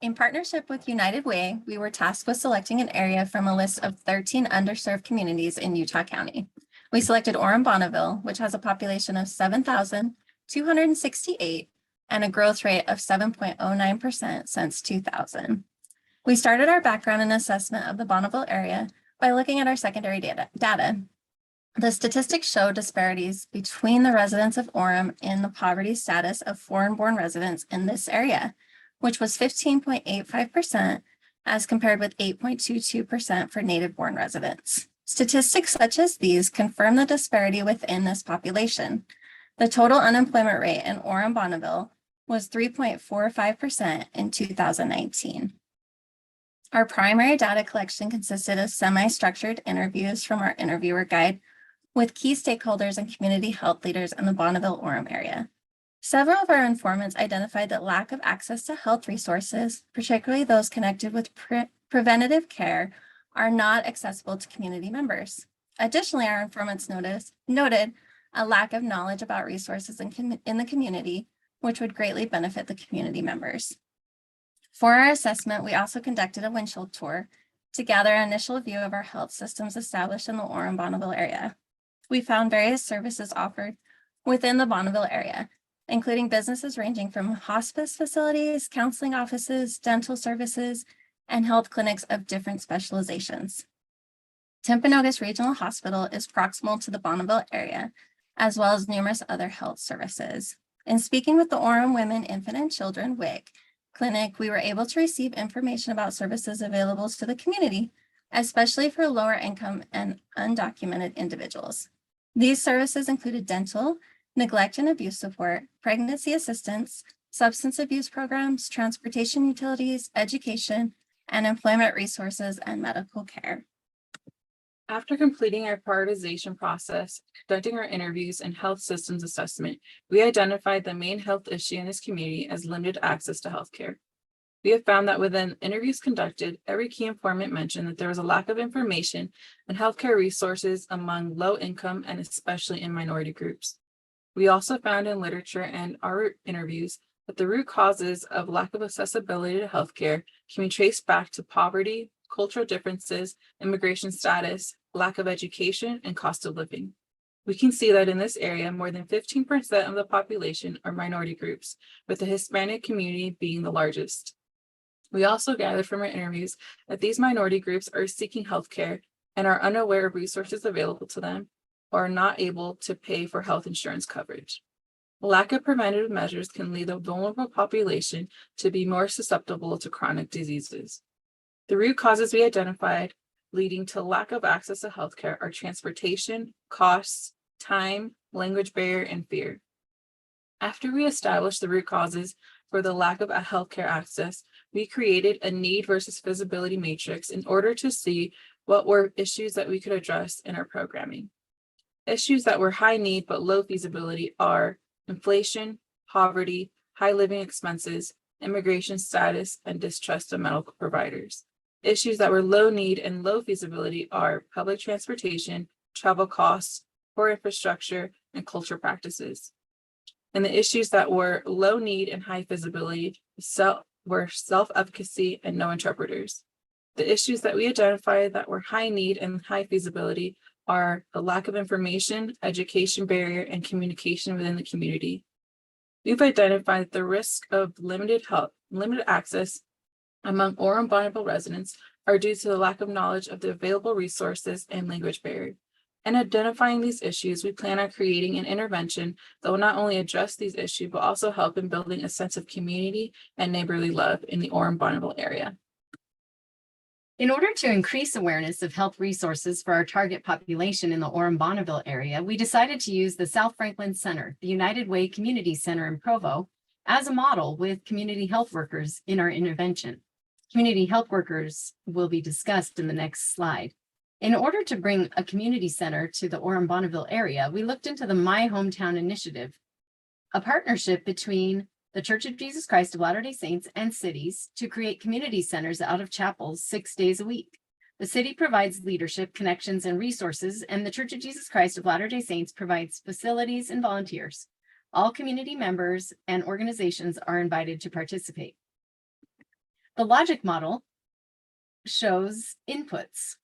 In partnership with United Way, we were tasked with selecting an area from a list of 13 underserved communities in Utah County. We selected Orem Bonneville, which has a population of 7,268 and a growth rate of 7.09% since 2000. We started our background and assessment of the Bonneville area by looking at our secondary data. The statistics show disparities between the residents of Orem in the poverty status of foreign-born residents in this area, which was 15.85% as compared with 8.22% for native-born residents. Statistics such as these confirm the disparity within this population. The total unemployment rate in Orem Bonneville was 3.45% in 2019. Our primary data collection consisted of semi-structured interviews from our interviewer guide with key stakeholders and community health leaders in the Bonneville-Orem area. Several of our informants identified that lack of access to health resources, particularly those connected with preventative care, are not accessible to community members. Additionally, our informants noted a lack of knowledge about resources in the community, which would greatly benefit the community members. For our assessment, we also conducted a windshield tour to gather an initial view of our health systems established in the Orem Bonneville area. We found various services offered within the Bonneville area, including businesses ranging from hospice facilities, counseling offices, dental services, and health clinics of different specializations. Timpanogos Regional Hospital is proximal to the Bonneville area, as well as numerous other health services. In speaking with the Orem Women, Infant, and Children WIC clinic, we were able to receive information about services available to the community, especially for lower income and undocumented individuals. These services included dental, neglect and abuse support, pregnancy assistance, substance abuse programs, transportation utilities, education, and employment resources and medical care. After completing our prioritization process, conducting our interviews and health systems assessment, we identified the main health issue in this community as limited access to healthcare. We have found that within interviews conducted, every key informant mentioned that there was a lack of information and healthcare resources among low income and especially in minority groups. We also found in literature and our interviews that the root causes of lack of accessibility to healthcare can be traced back to poverty, cultural differences, immigration status, lack of education, and cost of living. We can see that in this area, more than 15% of the population are minority groups, with the Hispanic community being the largest. We also gathered from our interviews that these minority groups are seeking healthcare and are unaware of resources available to them or are not able to pay for health insurance coverage. Lack of preventative measures can lead the vulnerable population to be more susceptible to chronic diseases. The root causes we identified leading to lack of access to healthcare are transportation, costs, time, language barrier, and fear. After we established the root causes for the lack of healthcare access, we created a need versus feasibility matrix in order to see what were issues that we could address in our programming. Issues that were high need but low feasibility are inflation, poverty, high living expenses, immigration status, and distrust of medical providers. Issues that were low need and low feasibility are public transportation, travel costs, poor infrastructure, and culture practices. And the issues that were low need and high feasibility were self-efficacy and no interpreters. The issues that we identified that were high need and high feasibility are the lack of information, education barrier, and communication within the community. We've identified the risk of limited access among Orem Bonneville residents are due to the lack of knowledge of the available resources and language barrier. In identifying these issues, we plan on creating an intervention that will not only address these issues, but also help in building a sense of community and neighborly love in the Orem Bonneville area. In order to increase awareness of health resources for our target population in the Orem Bonneville area, we decided to use the South Franklin Center, the United Way Community Center in Provo, as a model with community health workers in our intervention. Community health workers will be discussed in the next slide. In order to bring a community center to the Orem Bonneville area, we looked into the My Hometown Initiative, a partnership between the Church of Jesus Christ of Latter-day Saints and cities to create community centers out of chapels 6 days a week. The city provides leadership, connections, and resources, and the Church of Jesus Christ of Latter-day Saints provides facilities and volunteers. All community members and organizations are invited to participate. The logic model shows inputs.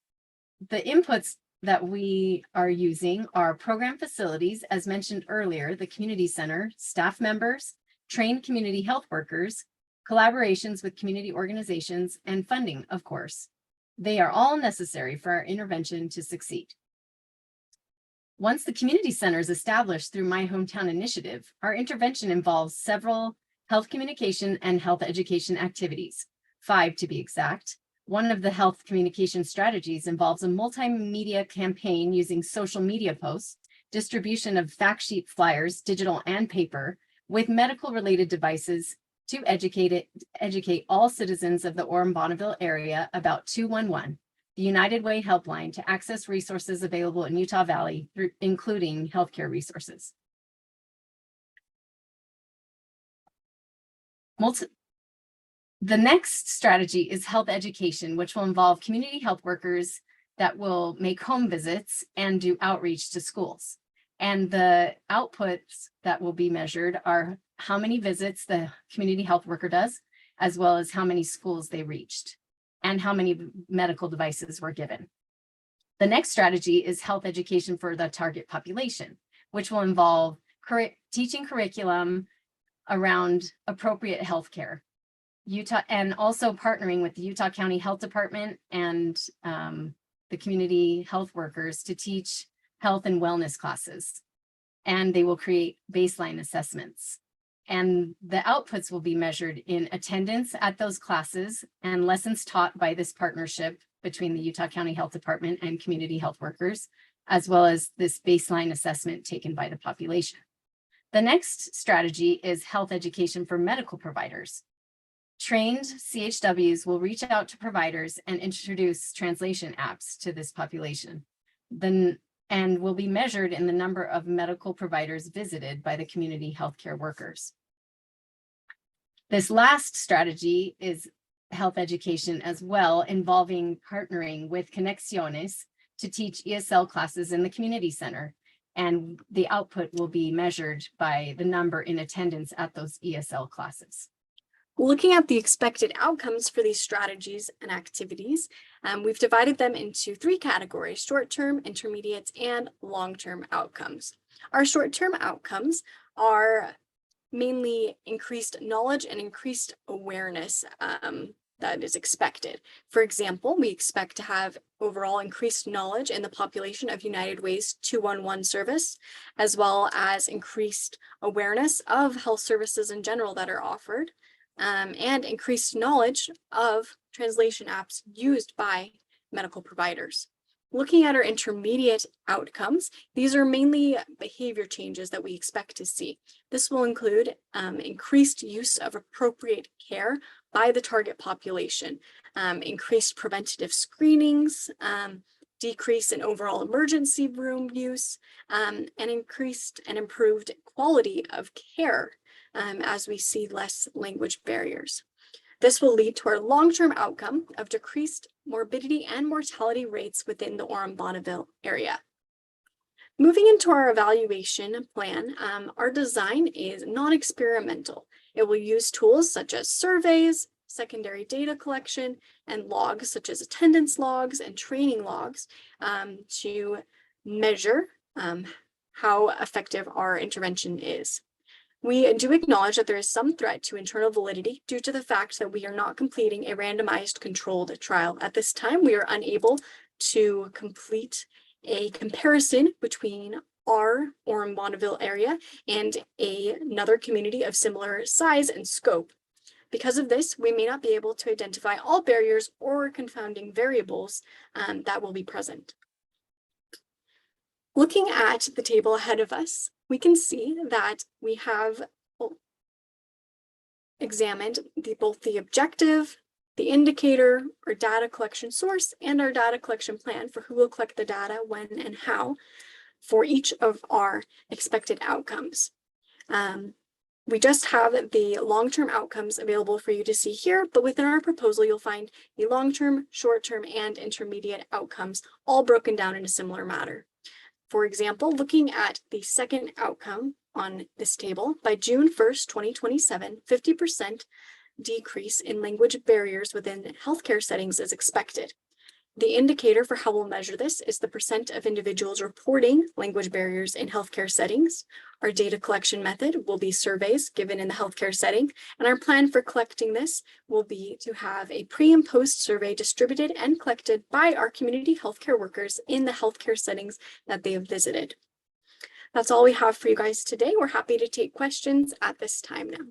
The inputs that we are using are program facilities, as mentioned earlier, the community center, staff members, trained community health workers, collaborations with community organizations, and funding, of course. They are all necessary for our intervention to succeed. Once the community center is established through My Hometown Initiative, our intervention involves several health communication and health education activities, 5 to be exact. One of the health communication strategies involves a multimedia campaign using social media posts, distribution of fact sheet flyers, digital and paper, with medical related devices to educate all citizens of the Orem-Bonneville area about 211, the United Way helpline to access resources available in Utah Valley, including healthcare resources. The next strategy is health education, which will involve community health workers that will make home visits and do outreach to schools. And the outputs that will be measured are how many visits the community health worker does, as well as how many schools they reached and how many medical devices were given. The next strategy is health education for the target population, which will involve teaching curriculum around appropriate healthcare. Utah, and also partnering with the Utah County Health Department and the community health workers to teach health and wellness classes. And they will create baseline assessments. And the outputs will be measured in attendance at those classes and lessons taught by this partnership between the Utah County Health Department and community health workers, as well as this baseline assessment taken by the population. The next strategy is health education for medical providers. Trained CHWs will reach out to providers and introduce translation apps to this population, and will be measured in the number of medical providers visited by the community healthcare workers. This last strategy is health education as well, involving partnering with Conexiones to teach ESL classes in the community center, and the output will be measured by the number in attendance at those ESL classes. Looking at the expected outcomes for these strategies and activities, we've divided them into 3 categories: short-term, intermediate, and long-term outcomes. Our short-term outcomes are mainly increased knowledge and increased awareness that is expected. For example, we expect to have overall increased knowledge in the population of United Way's 211 service, as well as increased awareness of health services in general that are offered, and increased knowledge of translation apps used by medical providers. Looking at our intermediate outcomes, these are mainly behavior changes that we expect to see. This will include increased use of appropriate care by the target population, increased preventative screenings, decrease in overall emergency room use, and increased and improved quality of care as we see less language barriers. This will lead to our long-term outcome of decreased morbidity and mortality rates within the Orem-Bonneville area. Moving into our evaluation plan, our design is non-experimental. It will use tools such as surveys, secondary data collection, and logs such as attendance logs and training logs to measure how effective our intervention is. We do acknowledge that there is some threat to internal validity due to the fact that we are not completing a randomized controlled trial. At this time, we are unable to complete a comparison between our Orem-Bonneville area and another community of similar size and scope. Because of this, we may not be able to identify all barriers or confounding variables that will be present. Looking at the table ahead of us, we can see that we have examined both the objective, the indicator, our data collection source, and our data collection plan for who will collect the data, when, and how for each of our expected outcomes. We just have the long-term outcomes available for you to see here, but within our proposal, you'll find the long-term, short-term, and intermediate outcomes all broken down in a similar manner. For example, looking at the second outcome on this table, by June 1st, 2027, 50% decrease in language barriers within healthcare settings is expected. The indicator for how we'll measure this is the percent of individuals reporting language barriers in healthcare settings. Our data collection method will be surveys given in the healthcare setting, and our plan for collecting this will be to have a pre and post survey distributed and collected by our community healthcare workers in the healthcare settings that they have visited. That's all we have for you guys today. We're happy to take questions at this time now.